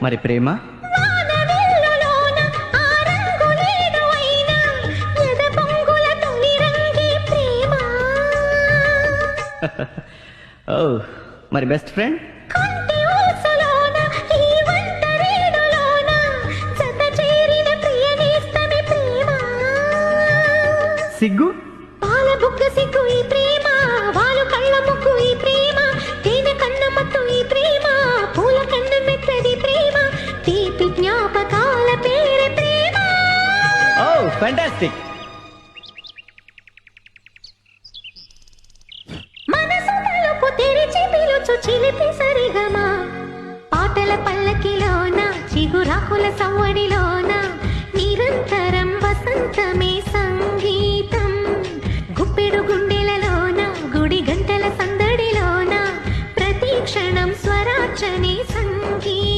మరి ప్రేమ? వానవిల్లులోన ఆ రంగులేదో అయినా ఎద పొంగుల తొలి రంగే ప్రేమ. ఓ మరి బెస్ట్ ఫ్రెండ్? కొంటి ఊసలోన ఈ వంటరేడులోన జత చేరిన ప్రియ నేస్తమే ప్రేమ. సిగ్గు? పాల బుగ్గ సిగ్గు ఈ ప్రేమ, వాలు కళ్ళ ముగ్గు ఈ ప్రేమ, తేనె కన్న మత్తు ఈ ప్రేమ, పూల కన్న మెత్తది ప్రేమ, తీపి జ్ఞాపకాల పేరే ప్రేమ. ఓ ఫ్యాంటాస్టిక్. మనసు తలుపు తెరిచి పిలుచు చిలిపి సరిగమా, పాటల పల్లకిలోన చిగురాకుల సవ్వడిలోన నిరంతరం వసంతమే సంగమా.